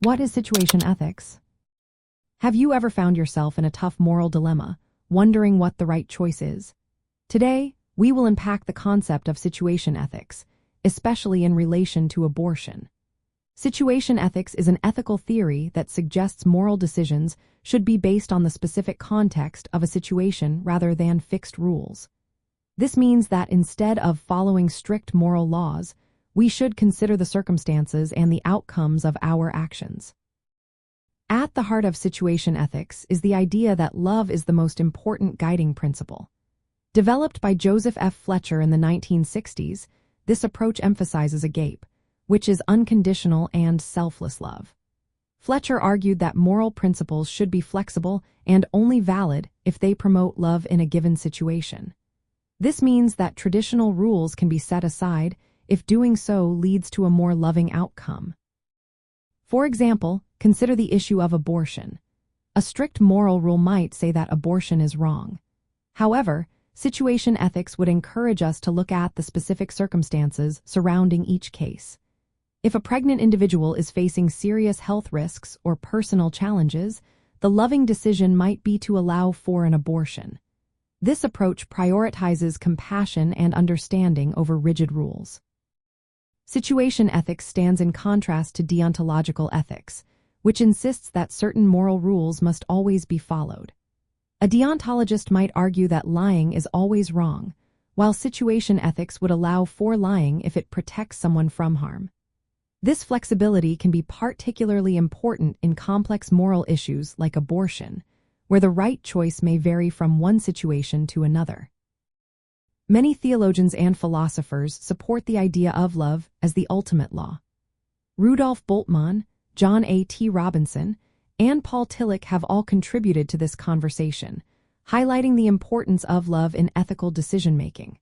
What is situation ethics? Have you ever found yourself in a tough moral dilemma, wondering what the right choice is? Today, we will unpack the concept of situation ethics, especially in relation to abortion. Situation ethics is an ethical theory that suggests moral decisions should be based on the specific context of a situation rather than fixed rules. This means that instead of following strict moral laws, we should consider the circumstances and the outcomes of our actions. At the heart of situation ethics is the idea that love is the most important guiding principle. Developed by Joseph F. Fletcher in the 1960s, this approach emphasizes agape, which is unconditional and selfless love. Fletcher argued that moral principles should be flexible and only valid if they promote love in a given situation. This means that traditional rules can be set aside if doing so leads to a more loving outcome. For example, consider the issue of abortion. A strict moral rule might say that abortion is wrong. However, situation ethics would encourage us to look at the specific circumstances surrounding each case. If a pregnant individual is facing serious health risks or personal challenges, the loving decision might be to allow for an abortion. This approach prioritizes compassion and understanding over rigid rules. Situation ethics stands in contrast to deontological ethics, which insists that certain moral rules must always be followed. A deontologist might argue that lying is always wrong, while situation ethics would allow for lying if it protects someone from harm. This flexibility can be particularly important in complex moral issues like abortion, where the right choice may vary from one situation to another. Many theologians and philosophers support the idea of love as the ultimate law. Rudolf Bultmann, John A. T. Robinson, and Paul Tillich have all contributed to this conversation, highlighting the importance of love in ethical decision-making.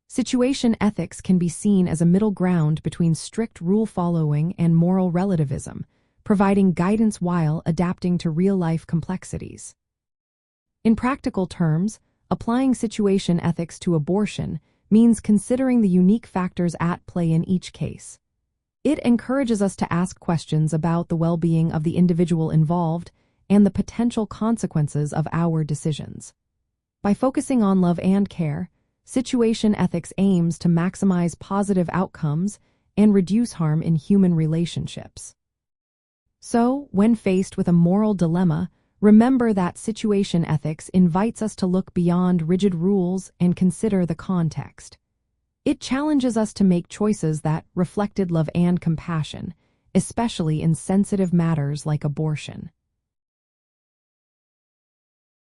Situation ethics can be seen as a middle ground between strict rule-following and moral relativism, providing guidance while adapting to real-life complexities. In practical terms, applying situation ethics to abortion means considering the unique factors at play in each case. It encourages us to ask questions about the well-being of the individual involved and the potential consequences of our decisions. By focusing on love and care, situation ethics aims to maximize positive outcomes and reduce harm in human relationships. So, when faced with a moral dilemma, remember that situation ethics invites us to look beyond rigid rules and consider the context. It challenges us to make choices that reflected love and compassion, especially in sensitive matters like abortion.